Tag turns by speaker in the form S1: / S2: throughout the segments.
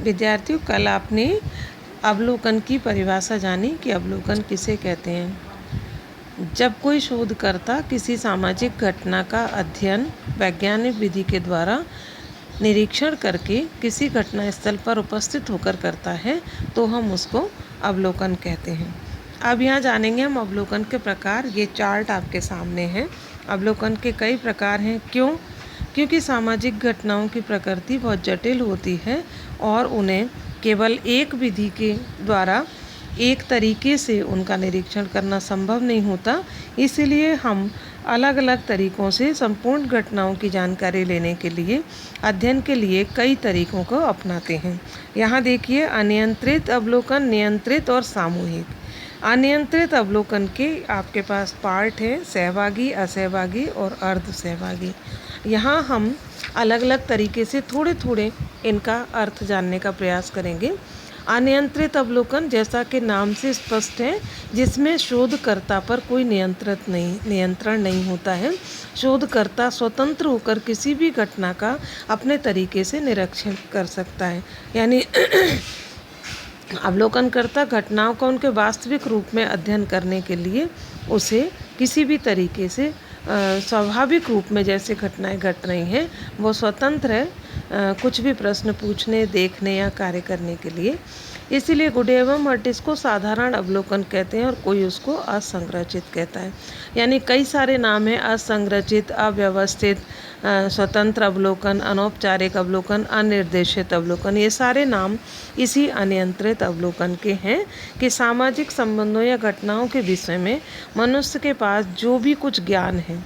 S1: विद्यार्थियों, कल आपने अवलोकन की परिभाषा जानी कि अवलोकन किसे कहते हैं। जब कोई शोधकर्ता किसी सामाजिक घटना का अध्ययन वैज्ञानिक विधि के द्वारा निरीक्षण करके किसी घटना स्थल पर उपस्थित होकर करता है तो हम उसको अवलोकन कहते हैं। अब यहाँ जानेंगे हम अवलोकन के प्रकार। ये चार्ट आपके सामने है। अवलोकन के कई प्रकार हैं। क्यों? क्योंकि सामाजिक घटनाओं की प्रकृति बहुत जटिल होती है और उन्हें केवल एक विधि के द्वारा एक तरीके से उनका निरीक्षण करना संभव नहीं होता। इसलिए हम अलग अलग तरीक़ों से संपूर्ण घटनाओं की जानकारी लेने के लिए अध्ययन के लिए कई तरीक़ों को अपनाते हैं। यहाँ देखिए, अनियंत्रित अवलोकन, नियंत्रित और सामूहिक। अनियंत्रित अवलोकन के आपके पास पार्ट है सहभागी, असहभागी और अर्ध सहभागी। यहाँ हम अलग अलग तरीके से थोड़े थोड़े इनका अर्थ जानने का प्रयास करेंगे। अनियंत्रित अवलोकन, जैसा कि नाम से स्पष्ट है, जिसमें शोधकर्ता पर कोई नियंत्रण नहीं होता है। शोधकर्ता स्वतंत्र होकर किसी भी घटना का अपने तरीके से निरीक्षण कर सकता है। यानी अवलोकनकर्ता घटनाओं का उनके वास्तविक रूप में अध्ययन करने के लिए उसे किसी भी तरीके से स्वाभाविक रूप में जैसे घटनाएं घट रही हैं वो स्वतंत्र है कुछ भी प्रश्न पूछने, देखने या कार्य करने के लिए। इसीलिए गुडेवम हर्टिज को साधारण अवलोकन कहते हैं और कोई उसको असंरचित कहता है। यानी कई सारे नाम हैं: असंरचित, अव्यवस्थित, स्वतंत्र अवलोकन, अनौपचारिक अवलोकन, अनिर्देशित अवलोकन। ये सारे नाम इसी अनियंत्रित अवलोकन के हैं कि सामाजिक संबंधों या घटनाओं के विषय में मनुष्य के पास जो भी कुछ ज्ञान है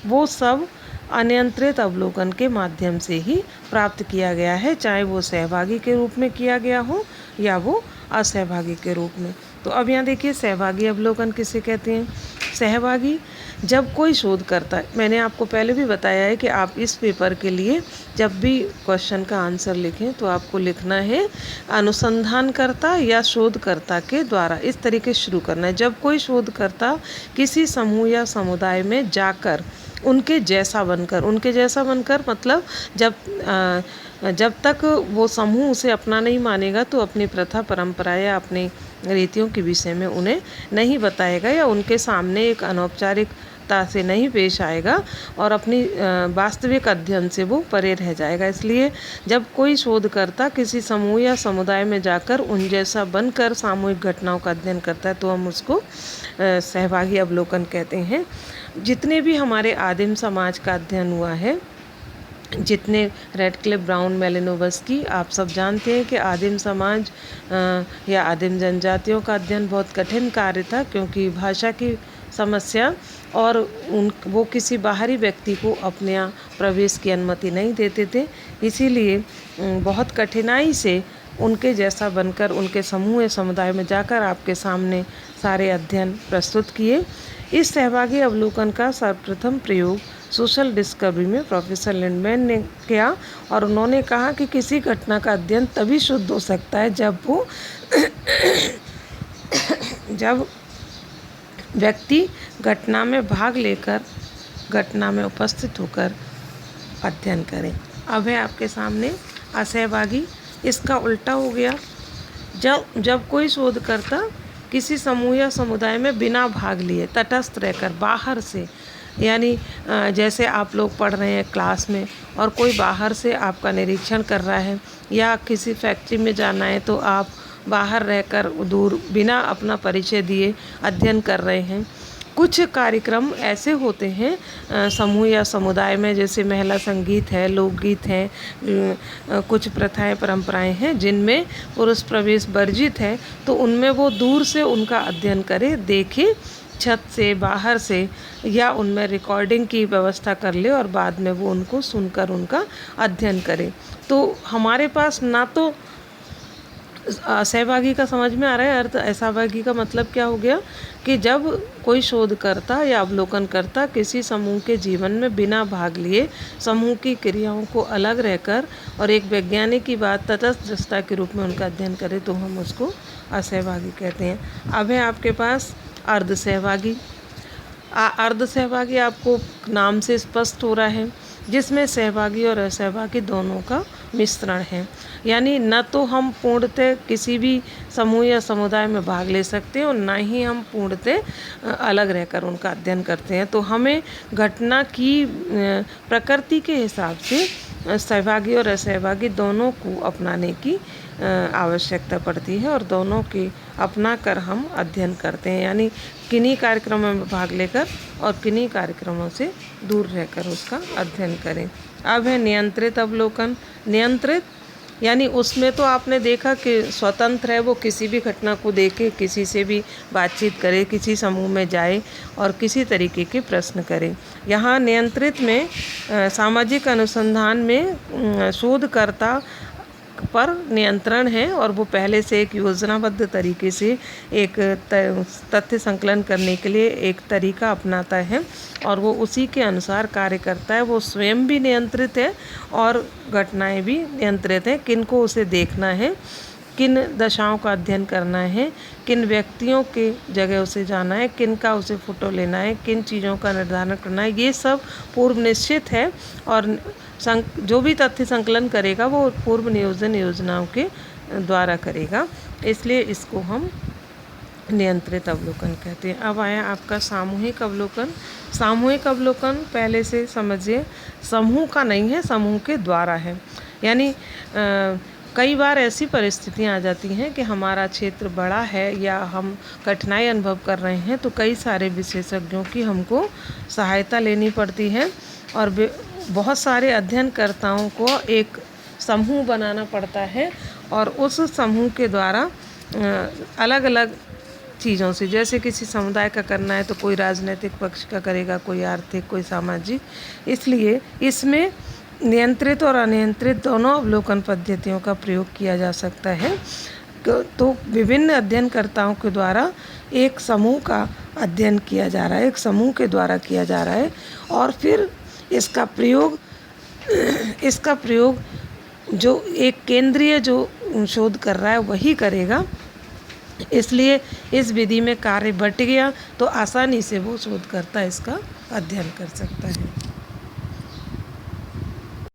S1: वो सब अनियंत्रित अवलोकन के माध्यम से ही प्राप्त किया गया है, चाहे वो सहभागी के रूप में किया गया हो या वो असहभागी के रूप में। तो अब यहाँ देखिए, सहभागी अवलोकन किसे कहते हैं। सहभागी, जब कोई शोध करता है, मैंने आपको पहले भी बताया है कि आप इस पेपर के लिए जब भी क्वेश्चन का आंसर लिखें तो आपको लिखना है अनुसंधानकर्ता या शोधकर्ता के द्वारा। इस तरीके से शुरू करना है। जब कोई शोधकर्ता किसी समूह या समुदाय में जाकर उनके जैसा बनकर मतलब जब तक वो समूह उसे अपना नहीं मानेगा तो अपनी प्रथा, परंपरा या अपनी रीतियों के विषय में उन्हें नहीं बताएगा या उनके सामने एक अनौपचारिकता से नहीं पेश आएगा और अपनी वास्तविक अध्ययन से वो परे रह जाएगा। इसलिए जब कोई शोधकर्ता किसी समूह या समुदाय में जाकर उन जैसा बनकर सामूहिक घटनाओं का अध्ययन करता है तो हम उसको सहभागी अवलोकन कहते हैं। जितने भी हमारे आदिम समाज का अध्ययन हुआ है, जितने रेडक्लिफ, ब्राउन, मेलिनोवस्की, आप सब जानते हैं कि आदिम समाज या आदिम जनजातियों का अध्ययन बहुत कठिन कार्य था, क्योंकि भाषा की समस्या और वो किसी बाहरी व्यक्ति को अपने यहाँ प्रवेश की अनुमति नहीं देते थे। इसीलिए बहुत कठिनाई से उनके जैसा बनकर उनके समूह या समुदाय में जाकर आपके सामने सारे अध्ययन प्रस्तुत किए। इस सहभागी अवलोकन का सर्वप्रथम प्रयोग सोशल डिस्कवरी में प्रोफेसर लिंडमैन ने किया और उन्होंने कहा कि किसी घटना का अध्ययन तभी शुद्ध हो सकता है जब व्यक्ति घटना में भाग लेकर घटना में उपस्थित होकर अध्ययन करें। अब है आपके सामने असहभागी। इसका उल्टा हो गया। जब कोई शोधकर्ता किसी समूह या समुदाय में बिना भाग लिए तटस्थ रहकर बाहर से, यानी जैसे आप लोग पढ़ रहे हैं क्लास में और कोई बाहर से आपका निरीक्षण कर रहा है, या किसी फैक्ट्री में जाना है तो आप बाहर रहकर दूर बिना अपना परिचय दिए अध्ययन कर रहे हैं। कुछ कार्यक्रम ऐसे होते हैं समूह या समुदाय में, जैसे महिला संगीत है, लोकगीत हैं, कुछ प्रथाएं, परंपराएं हैं जिनमें पुरुष प्रवेश वर्जित है, तो उनमें वो दूर से उनका अध्ययन करे, देखे छत से, बाहर से, या उनमें रिकॉर्डिंग की व्यवस्था कर ले और बाद में वो उनको सुनकर उनका अध्ययन करे। तो हमारे पास ना तो सहभागी का समझ में आ रहा है अर्थ। असहभागी का मतलब क्या हो गया कि जब कोई शोधकर्ता या अवलोकनकर्ता किसी समूह के जीवन में बिना भाग लिए समूह की क्रियाओं को अलग रहकर और एक वैज्ञानिक की बात तटस्थ दृष्टा के रूप में उनका अध्ययन करे तो हम उसको असहभागी कहते हैं। अब है आपके पास अर्ध सहभागी। अर्ध सहभागी आपको नाम से स्पष्ट हो रहा है जिसमें सहभागी और असहभागी दोनों का मिश्रण है। यानी न तो हम पूर्णतः किसी भी समूह या समुदाय में भाग ले सकते हैं और न ही हम पूर्णतः अलग रहकर उनका अध्ययन करते हैं। तो हमें घटना की प्रकृति के हिसाब से सहभागी और असहभागी दोनों को अपनाने की आवश्यकता पड़ती है और दोनों के अपना कर हम अध्ययन करते हैं। यानी किन्हीं कार्यक्रमों में भाग लेकर और किन्हीं कार्यक्रमों से दूर रहकर उसका अध्ययन करें। अब है नियंत्रित अवलोकन। नियंत्रित यानी उसमें तो आपने देखा कि स्वतंत्र है, वो किसी भी घटना को देखे, किसी से भी बातचीत करे, किसी समूह में जाए और किसी तरीके के प्रश्न करे। यहाँ नियंत्रित में सामाजिक अनुसंधान में शोधकर्ता पर नियंत्रण है और वो पहले से एक योजनाबद्ध तरीके से एक तथ्य संकलन करने के लिए एक तरीका अपनाता है और वो उसी के अनुसार कार्य करता है। वो स्वयं भी नियंत्रित है और घटनाएं भी नियंत्रित हैं। किन को उसे देखना है, किन दशाओं का अध्ययन करना है, किन व्यक्तियों के जगह उसे जाना है, किन का उसे फ़ोटो लेना है, किन चीज़ों का निर्धारण करना है, ये सब पूर्व निश्चित है। और जो भी तथ्य संकलन करेगा वो पूर्व नियोजन योजनाओं के द्वारा करेगा, इसलिए इसको हम नियंत्रित अवलोकन कहते हैं। अब आया आपका सामूहिक अवलोकन। सामूहिक अवलोकन पहले से समझिए समूह का नहीं है, समूह के द्वारा है। यानी कई बार ऐसी परिस्थितियाँ आ जाती हैं कि हमारा क्षेत्र बड़ा है या हम कठिनाई अनुभव कर रहे हैं, तो कई सारे विशेषज्ञों की हमको सहायता लेनी पड़ती है और बहुत सारे अध्ययनकर्ताओं को एक समूह बनाना पड़ता है और उस समूह के द्वारा अलग अलग चीज़ों से, जैसे किसी समुदाय का करना है तो कोई राजनीतिक पक्ष का करेगा, कोई आर्थिक, कोई सामाजिक। इसलिए इसमें नियंत्रित और अनियंत्रित दोनों अवलोकन पद्धतियों का प्रयोग किया जा सकता है। तो विभिन्न अध्ययनकर्ताओं के द्वारा एक समूह का अध्ययन किया जा रहा है, एक समूह के द्वारा किया जा रहा है और फिर इसका प्रयोग जो एक केंद्रीय जो शोध कर रहा है वही करेगा। इसलिए इस विधि में कार्य बँट गया तो आसानी से वो शोधकर्ता इसका अध्ययन कर सकता है।